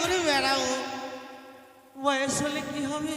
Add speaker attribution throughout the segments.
Speaker 1: করে বেড়াও, বয়স হলে কি হবে?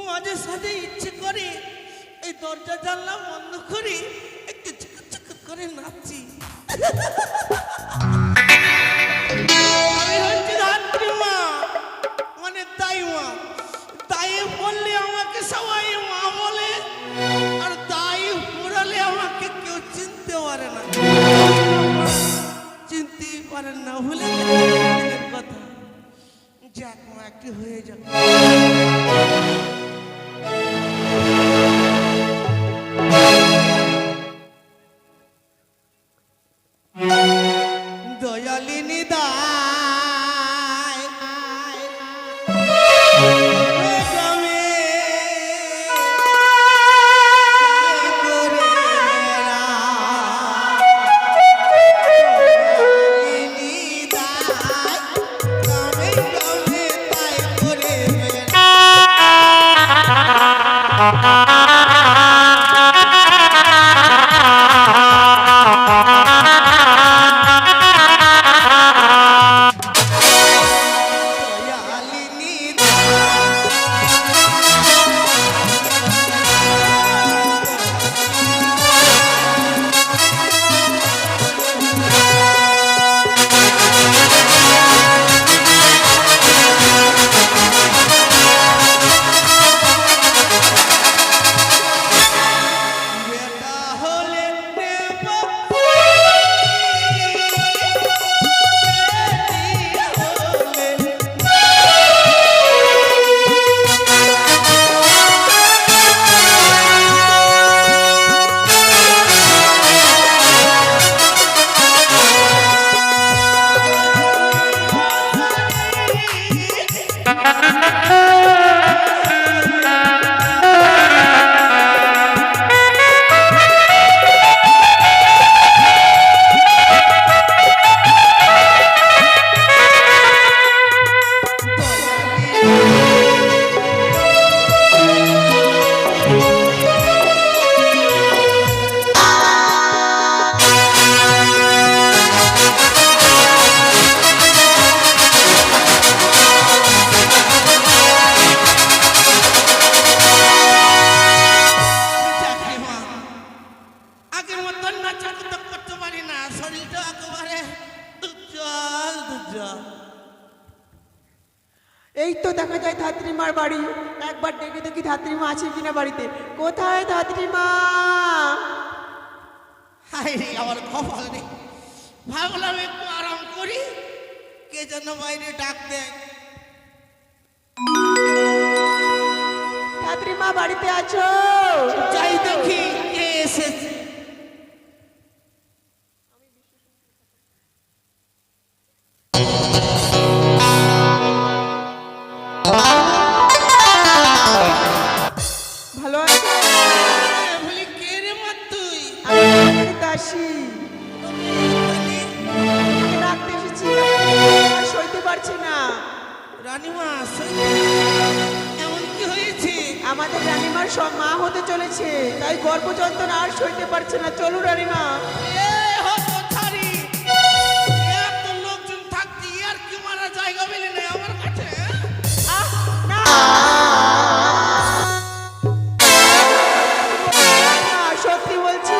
Speaker 1: মাঝে সাথে ইচ্ছে করে এই দরজা জানলা বন্ধ করে একটু চুক করে নাচি। আমি হচ্ছে ধাত্রী মা, মানে দাই মা। দায়ে বললে আমাকে সবাই মা বলে, আর দাই পুরালে আমাকে কেউ চিনতে পারে না, চিনতেই পারেন না, ভুলে গেলেন কথা। যাক মা, একটু হয়ে যাক। দয়ালিনী দায়
Speaker 2: এই তো দেখা যায় ধাত্রীমার বাড়ি। একবার ডেকে দেখি ধাত্রীমা আছে কিনা বাড়িতে। কোথায় ধাত্রীমা?
Speaker 1: হাই রে আমার কপাল রে, ভাবলাম একটু আরাম করি, কে যেন বাইরে ডাক দেয়।
Speaker 2: ধাত্রীমা বাড়িতে আছো?
Speaker 1: যাই দেখি কে এসেছে।
Speaker 2: ভালো আছো?
Speaker 1: বলি কে রে মা তুই?
Speaker 2: আমি দাসী, রাখতে এসেছি। আর সইতে পারছি না।
Speaker 1: রানীমা এমন কি হয়েছে?
Speaker 2: আমাদের রানীমার সব মা হতে চলেছে, তাই গর্ভ যন্ত্রণা আর সইতে পারছে না। চলুন রানীমা।
Speaker 1: এত লোকজন থাকতে আর কি মারা জায়গা পেলে না আমার কাছে?
Speaker 2: না, সত্যি বলছি।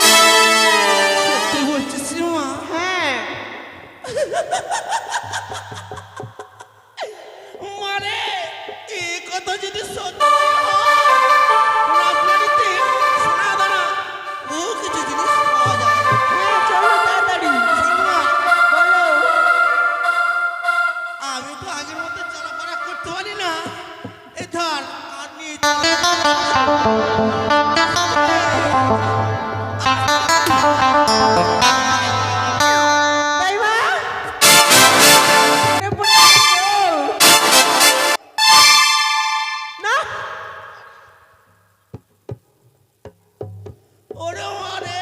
Speaker 1: সত্যি বলছিস মা?
Speaker 2: হ্যাঁ।
Speaker 1: মারে এ কথা যদি সত্যি হয়, রাজবাড়িতে সোনা দানা ও কিছু জিনিস পাওয়া যায়।
Speaker 2: হ্যাঁ, চলো তাড়াতাড়ি।
Speaker 1: শোন মা,
Speaker 2: বলো।
Speaker 1: আমি তো আগের মতো চলাফেরা করতে পারি না। এ ধর আর নিয়ে
Speaker 2: তাই মা? এ পড়ে গেলো। না,
Speaker 1: ওরে মারে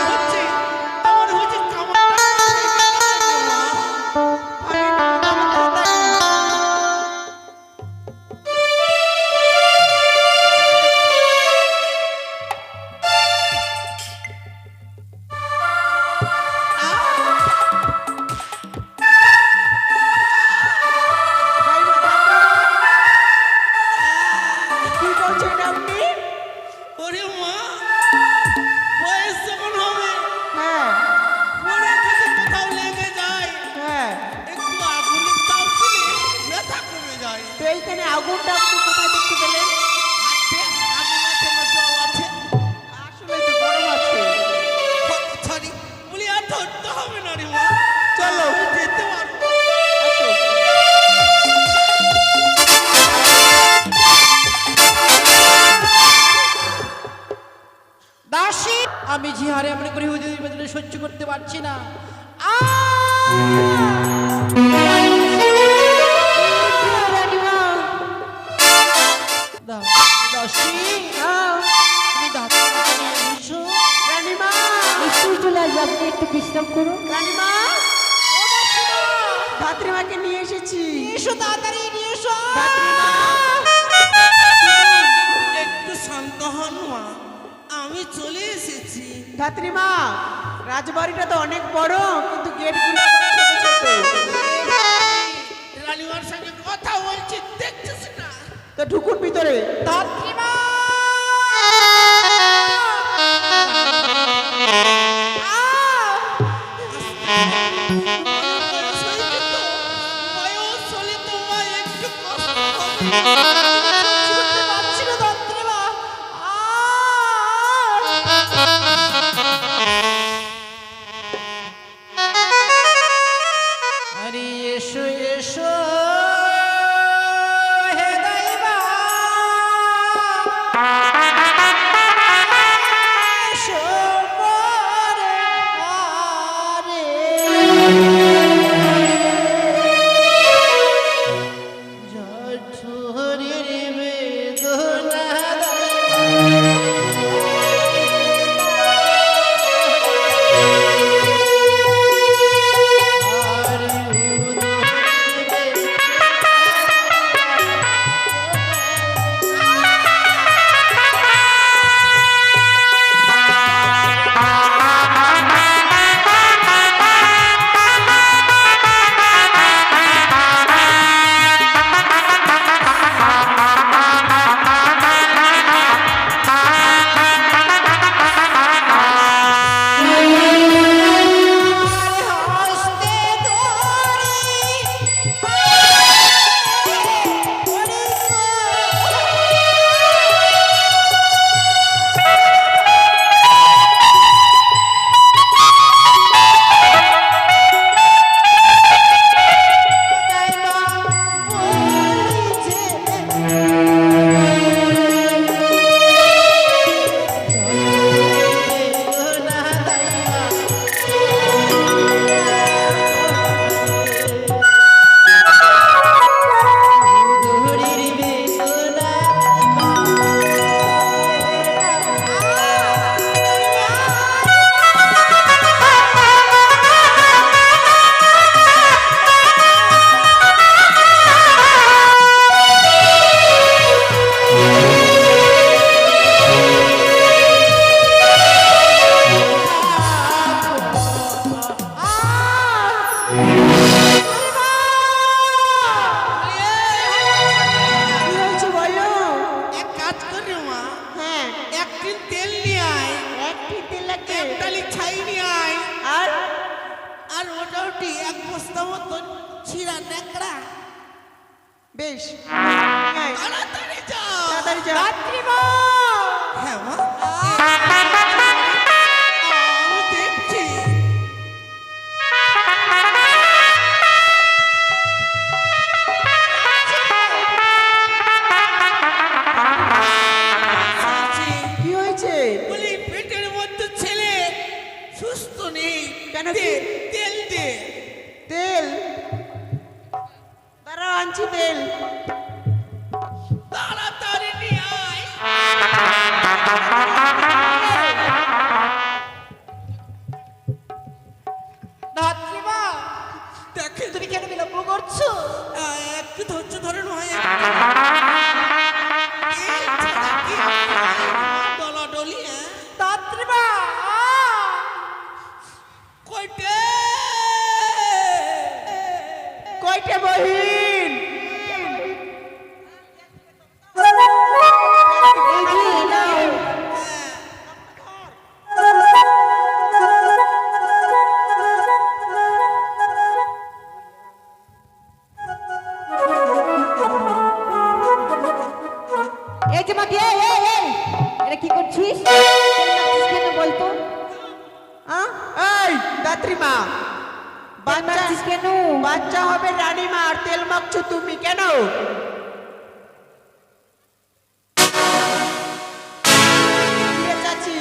Speaker 1: হচ্ছে আমার হচ্ছে কামড়টা মা। ওরে মা, বয়স যখন হবে,
Speaker 2: হ্যাঁ
Speaker 1: পরে যদি কোথাও লেগে যায়,
Speaker 2: হ্যাঁ,
Speaker 1: একটু আগুনের তাপ দিলে ব্যথা কমে যায়।
Speaker 2: তো এইখানে আগুনটা আপনি কোথায় দেখতে পেলেন?
Speaker 1: হাতে আগুন আছে না জল আছে?
Speaker 2: আসলে তো গরম আছে।
Speaker 1: সরি, বলি আর ধরতে হবে না রে মা,
Speaker 2: চলো।
Speaker 1: আমি যেতে পারবো।
Speaker 2: আসো।
Speaker 3: দাসী, আমি যে হারে এমন করে হুজুর বেদনা সহ্য করতে পারছি না। দাসী, তুমি দাঁতটাকে নিয়ে এসো।
Speaker 2: রানীমা,
Speaker 4: স্কুল চলে আসবে, আপনি একটু বিশ্রাম করুন।
Speaker 2: রানীমা, ধাত্রীমাকে নিয়ে এসেছি।
Speaker 3: এসো তাড়াতাড়ি নিয়ে এসো।
Speaker 2: ধাত্রীমা,
Speaker 1: একটু শান্ত হন মা, আমি চলে এসেছি।
Speaker 2: ধাত্রীমা, রাজবাড়িটা তো অনেক বড়, কিন্তু গেটগুলো আবার ছোট ছোট।
Speaker 1: রানীমার সঙ্গে কথা বলছি, দেখছিস না?
Speaker 2: তো ঢুকুন ভিতরে।
Speaker 3: দাত্রীমা,
Speaker 1: বয়স হয়েছে তো, বয়স হলে তো মা একটু কষ্ট হবে।
Speaker 3: সহ্য করতে পারছি না দাত্রীমা। আরে এসো এসো হে দাইবা, এসো মোরে ঘরে। জঠরের বেদনা আর উদরে হস্তে ধরি
Speaker 2: কি হয়েছে বলো?
Speaker 1: এক কাজ করি মা,
Speaker 2: হ্যাঁ,
Speaker 1: এক টিন তেল নিয়ে আয়,
Speaker 2: এক ফিতে লাগে।
Speaker 1: এক ডালি ছাই নিয়ে আয়,
Speaker 2: আর
Speaker 1: আর মোটামুটি এক বস্তা মতন ছিঁড়া ন্যাকড়া।
Speaker 2: বেশ, হ্যাঁ,
Speaker 1: তাড়াতাড়ি যা।
Speaker 2: তাড়াতাড়ি যা।
Speaker 1: হ্যাঁ মা, আমি দেখছি। দেখছি।
Speaker 2: কি হয়েছে?
Speaker 1: বলি পেটের মধ্যে ছেলে সুস্থ নেই,
Speaker 2: কেন
Speaker 1: দে,
Speaker 2: কি?
Speaker 1: তেল দে।
Speaker 2: তেল? দাঁড়াও, আনছি তেল।
Speaker 1: তাড়াতাড়ি নিয়ে আয়।
Speaker 3: দাত্রীমা,
Speaker 1: দেখে
Speaker 3: তুমি কেন বিলম্ব করছো?
Speaker 1: একটু ধৈর্য ধরে নয়, ডলাডলি।
Speaker 3: দাত্রীমা,
Speaker 1: কয়টে
Speaker 2: কয়টা বহিন?
Speaker 4: মাখছিস? তেল মাখছিস কেন বলতো?
Speaker 2: এই দাত্রীমা,
Speaker 4: তেল
Speaker 2: বাচ্চা
Speaker 4: মাখছিস কেন?
Speaker 2: বাচ্চা হবে রানীমা, আর তেল মাখছো তুমি কেন? কি রে চাচি?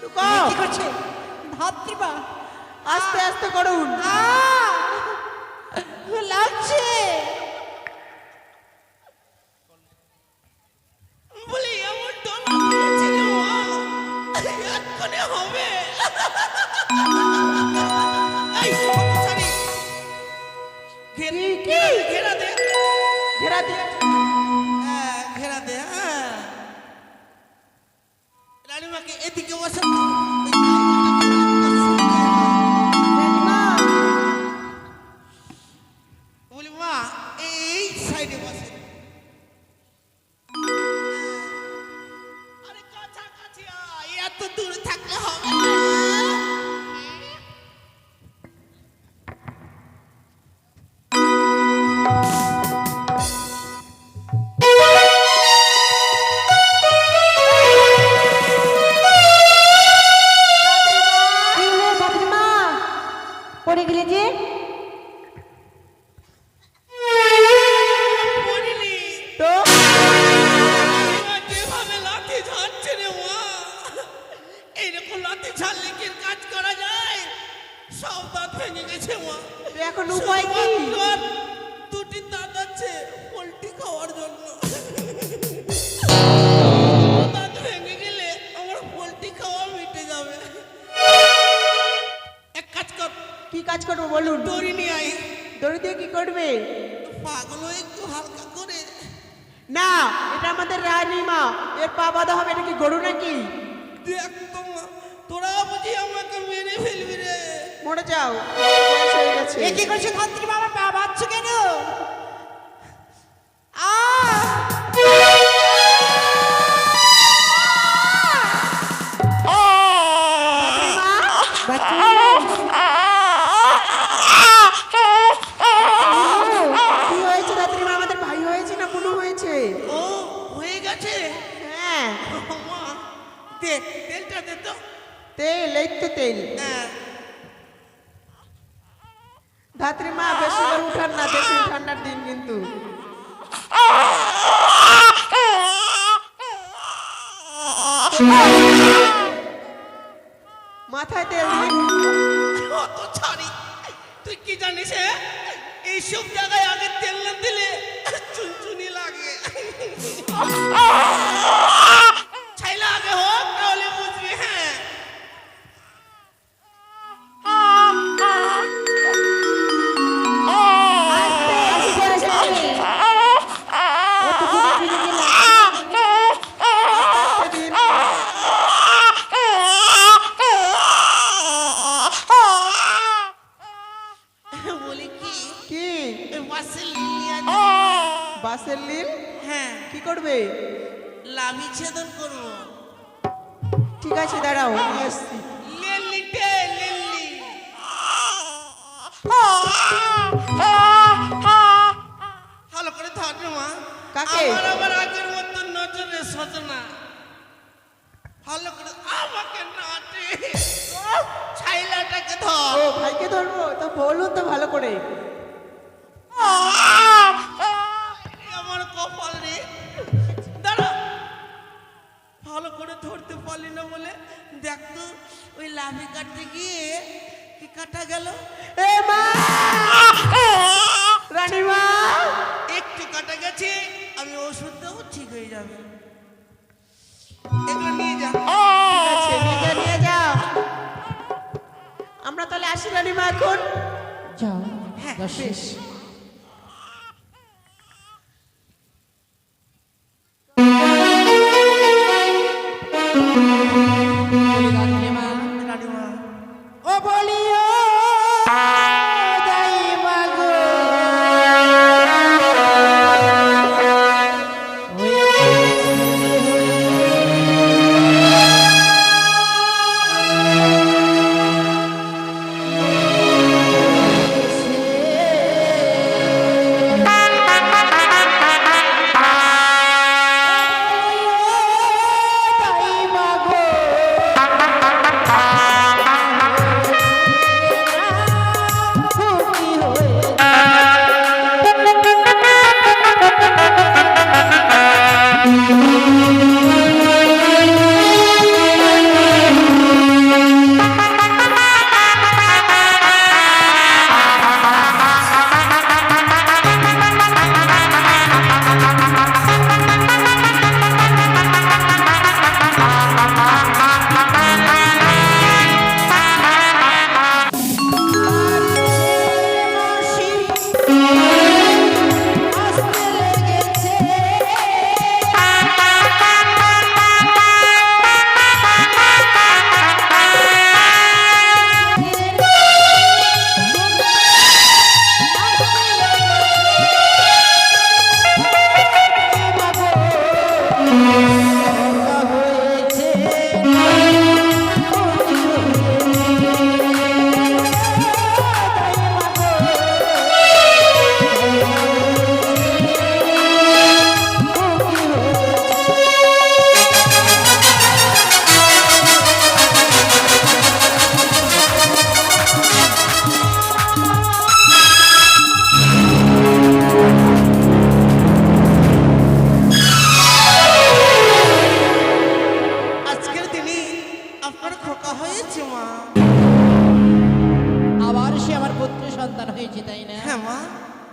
Speaker 2: ঢুকো।
Speaker 3: কি করছে ধাত্রীমা?
Speaker 2: আস্তে আস্তে করুন।
Speaker 3: লাগছে।
Speaker 1: বলি এমন ডলা দিয়েছে রে মা, এক্ষণে হবে। এই ছাড়ি, ঘেরা দে,
Speaker 2: ঘেরা দিয়ে
Speaker 1: হ্যাঁ ঘেরা দে। হ্যাঁ রানীমাকে এদিকে বসে বলি মা এই সাইডে বসে। আরে কাছাকাছি আয়, এত দূরে থাকলে হবে না।
Speaker 4: কি হলো ধাত্রীমা? পড়ে গেলে যে?
Speaker 1: পড়িনি
Speaker 2: তো
Speaker 1: রানীমা যেভাবে লাঠি ঝাড়ছে রে মা, এইরকম লাঠি ঝাড়লে কি কাজ করা যায়? সব দাঁত ভেঙে গেছে মা।
Speaker 2: তো এখন উপায় কি?
Speaker 1: শুধুমাত্র দুটি দাঁত আছে পোল্ট্রি খাওয়ার জন্য। দাঁত ভেঙে গেলে আমার পোল্ট্রি খাওয়া মিটে যাবে। এক কাজ কর,
Speaker 2: কি কাজ করবো বলুন?
Speaker 1: দড়ি নিয়ে আই।
Speaker 2: দড়ি দিয়ে কি করবে?
Speaker 1: পাগুলো একটু হালকা করে।
Speaker 2: না, এটা আমাদের রানীমা, এর পা বাঁধা হবে। এটা কি গরু নাকি?
Speaker 1: দেখ তো মা, তোরা বুঝি আমাকে মেরে ফেলবি রে।
Speaker 2: মরে যাও, বয়স হয়ে গেছে।
Speaker 3: এ কি করছে ধাত্রীমা? আমার পা বাঁধছো কেন?
Speaker 2: কি হয়েছে দাত্রীমা? আমাদের ভাই হয়েছে না বোন হয়েছে?
Speaker 1: ও হয়ে গেছে।
Speaker 2: হ্যাঁ,
Speaker 1: মা দে, তেলটা দে তো।
Speaker 2: তেল, এই তো তেল।
Speaker 1: হ্যাঁ
Speaker 2: ধাত্রীমা বেশি করে উঠান না, দেখুন ঠান্ডার দিন কিন্তু। মাথায় তেল দিন।
Speaker 1: অত ছাড়ি, তুই কি জানিস? এইসব জায়গায় আগে তেল না দিলে চুনচুনি লাগে। ছাইলা আগে হোক তাহলে বুঝবি। হ্যাঁ
Speaker 2: দিন।
Speaker 1: বলি কি,
Speaker 2: কি?
Speaker 1: বাসে লিয়ে আয়।
Speaker 2: বাসের লিল
Speaker 1: হ্যাঁ
Speaker 2: কি করবে?
Speaker 1: লাভি ছেদন করবো।
Speaker 2: ঠিক আছে, দাঁড়াও, নিয়ে এসছি।
Speaker 1: লেলিটে লেলি। ভালো করে ধর রে মা।
Speaker 2: কাকে?
Speaker 1: আমার আবার আগের মতো নজরে সজনা। ভালো করে আমাকে নাটে। ছাইলাটাকে ধর।
Speaker 2: ও ভাইকে ধরবো তো বলুন তো ভালো করে।
Speaker 1: আমার কপাল রে। দাঁড়া, ভালো করে ধরতে পারলি না বলে দেখ তো, ওই লাভি কাটতে গিয়ে কি কাটা গেল।
Speaker 2: এ মা, রানীমা,
Speaker 1: একটু কাটা গেছে, আমি ওষুধ দেবো ঠিক হয়ে যাবে। এগুলো নিয়ে যা।
Speaker 2: ঠিক আছে, নিয়ে যাও। আমরা তাহলে আসি রানীমা এখন।
Speaker 3: যাও।
Speaker 1: হ্যাঁ
Speaker 3: যাস।
Speaker 1: বেশ।
Speaker 3: ধাত্রীমা,
Speaker 1: রানীমা
Speaker 3: ও বলিও দাই মাগো।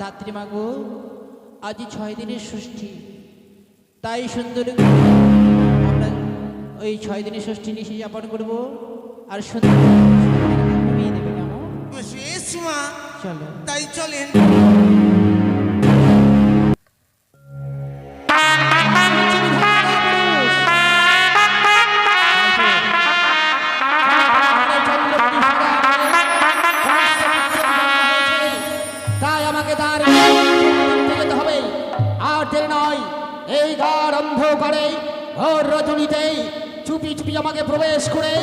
Speaker 3: ধাত্রী মাগো, আজই 6 দিনের ষষ্ঠী, তাই সুন্দর আমরা ওই 6 দিনের ষষ্ঠী নিশি যাপন করবো। আর সুন্দর ঘুমিয়ে দেবে কেমন?
Speaker 1: বেশ মা,
Speaker 3: চলো।
Speaker 1: তাই চলেন।
Speaker 3: তাই আমাকে তার যেতে হবে। আর দেরি নয়, এই ঘর অন্ধকারে ঘর রজনীতেই চুপি চুপি আমাকে প্রবেশ করে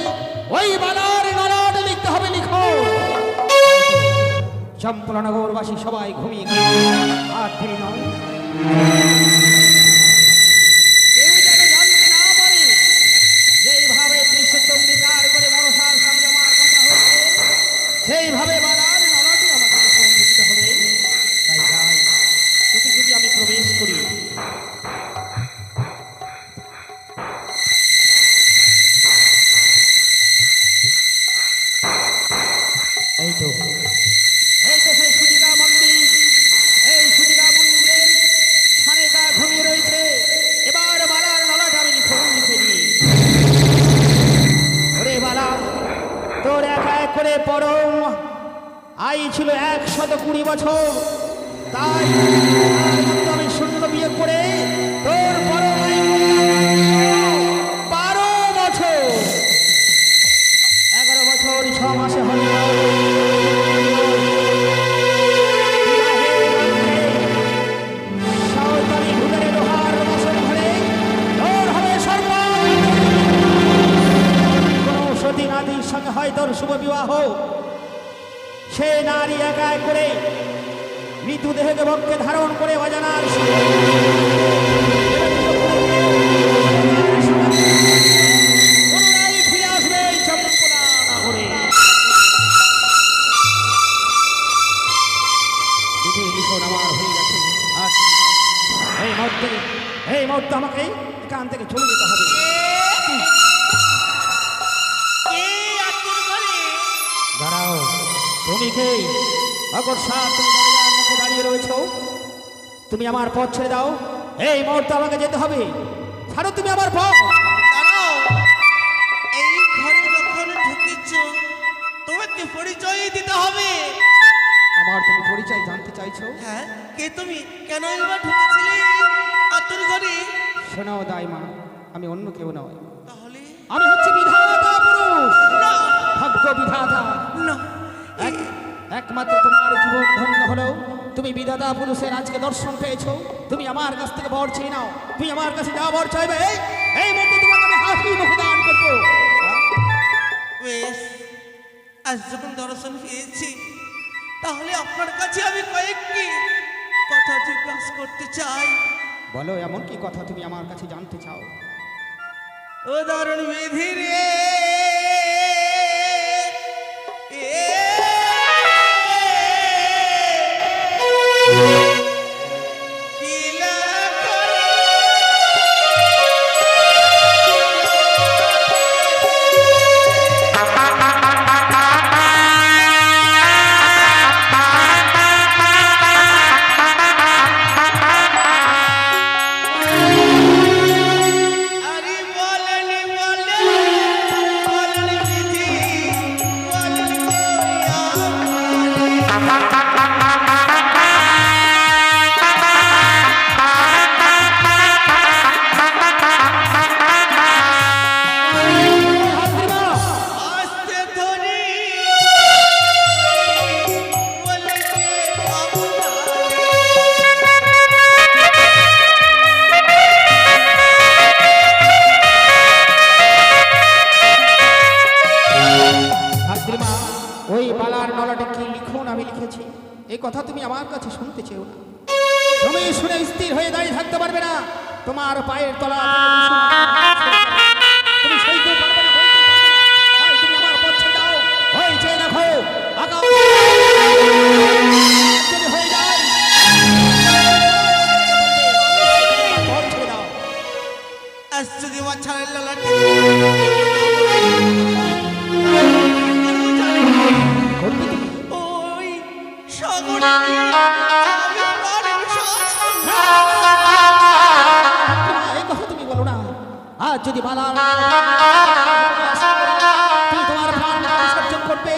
Speaker 3: ওই বালার নরড লিখতে হবে। লিখো, চম্পলনগরবাসী সবাই ঘুমিয়ে গেল। আর দেরি নয়, কেউ যেন জানতে না পারে যেইভাবে ত্রিশচন্ডিকার করে মনসার সঙ্গে আমার কথা হয়েছে, সেইভাবে বালার নরডে আমাকে লিখতে হবে। তাই যাই, চুপি চুপি আমি প্রবেশ করি। এই তো সেই সুজিকা মন্দির। এই সুজিকা মন্দিরে সানেকা ঘুমিয়ে রয়েছে। এবার বালার নলাটা আমি লিখে দিই। ওরে বালা, তোর এক এক করে পরম আই ছিল 120 বছর। তাই আমি শূন্য বিয়ে করে তোর পরম আয়ু 12 বছর। 11 বছর 6 মাসে হল সাঁওতালি ভূতের লোহার বাসন ঘরে তোর হবে সর্বাঙ্গ। কোন সতী নারীর সঙ্গে হয় তোর শুভ বিবাহ। সে নারী এক এক করে মৃতদেহকে বক্ষে ধারণ করে অজানার পুনরায় ফিরে আসবে এই চম্পলা নগরে। লিখন আমার হয়ে গেছে। আর এই মুহূর্তে আমাকে এখান থেকে চলে যেতে হবে।
Speaker 1: কে আতুর ঘরে?
Speaker 3: দাঁড়াও, তুমি কে? অকস্মাৎ তুমি দরজার মুখে দাঁড়িয়ে রয়েছো। তুমি আমার পথ ছেড়ে দাও। এই মুহূর্তে আমাকে যেতে হবে। ছাড়ো তুমি আমার পথ।
Speaker 1: দাঁড়াও, এই ঘরে যখন ঢুকেছ তোমাকে পরিচয় দিতে হবে।
Speaker 3: আমার তুমি পরিচয় জানতে চাইছো?
Speaker 1: হ্যাঁ, কে তুমি? কেন এবার ঢুকেছিলে আতুর ঘরে?
Speaker 3: শোনাও দাইমা, আমি অন্য কেউ নয়।
Speaker 1: তাহলে
Speaker 3: আমি হচ্ছে বিধাতা পুরুষ,
Speaker 1: না
Speaker 3: ভাগ্য বিধাতা।
Speaker 1: না,
Speaker 3: একমাত্র তোমার জীবন ধন্য হলো তুমি বিধাতা পুরুষের আজকে দর্শন পেয়েছো। তুমি আমার কাছ থেকে বর চেয়ে নাও। তুমি আমার কাছে যা বর চাইবে এই মুহূর্তে তোমাকে আমি হাসি মুখে দান করবো।
Speaker 1: বেশ, আজ যখন দর্শন পেয়েছি তাহলে আপনার কাছে আমি কয়েকটি কথা জিজ্ঞাসা করতে চাই।
Speaker 3: বলো, এমন কি কথা তুমি আমার কাছে জানতে চাও?
Speaker 1: ও দারুণ বিধি রে,
Speaker 3: ওই বালার নলাটা কি লিখুন আমি লিখেছি, এই কথা তুমি আমার কাছে শুনতে চেও না। তুমি শুনে স্থির হয়ে দাঁড়িয়ে থাকতে পারবে না। তোমার পায়ের তলা তুমি সইতে পারবে না, বইতে পারবে না। তাই তুমি আমার পথ ছেড়ে দাও। ওই চেয়ে দেখো আগাম যদি হয়ে যায় পথ ছেড়ে দাও।
Speaker 1: আজ যদি আমার ছাড়ের লালাটি ওই সাগরে
Speaker 3: আজ যদি বালার তুমি তোমার প্রাণ বিসর্জন করবে,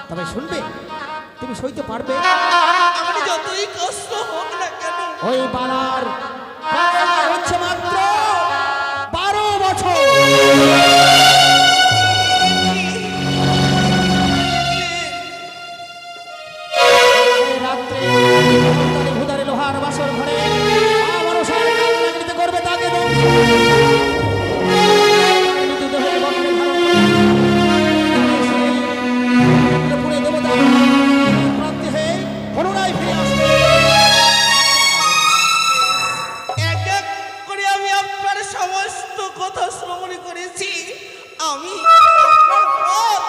Speaker 3: তবে শুনবে তুমি সইতে পারবে?
Speaker 1: আমার যতই কষ্ট হোক না কেন,
Speaker 3: ওই বালার বয়স হচ্ছে মাত্র 12 বছর। এই রাত্রে ভুদারে লোহার বাসর ঘরে মা মনসার কান্নাকৃতি করবে তাকে পুরে দেবতা প্রান্তে হয়ে পুনরায় ফিরে আসবে।
Speaker 1: এক এক করে আমি আপনার সমস্ত কথা শ্রবণ করেছি। আমি আপনার পথ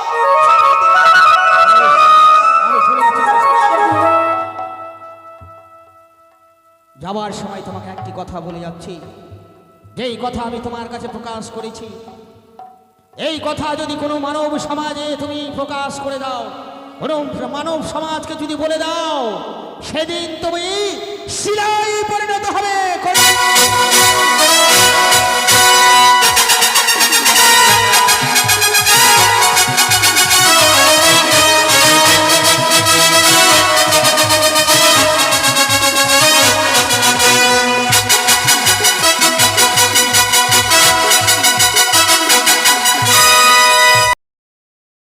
Speaker 1: ছেড়ে দিলাম।
Speaker 3: আমি চলে যাচ্ছি। যাওয়ার সময় তোমাকে একটি কথা বলে যাচ্ছি, যেই কথা আমি তোমার কাছে প্রকাশ করেছি, এই কথা যদি কোনো মানব সমাজে তুমি প্রকাশ করে দাও, কোনো মানব সমাজকে যদি বলে দাও, সেদিন তুমি শিলায় পরিণত হবে।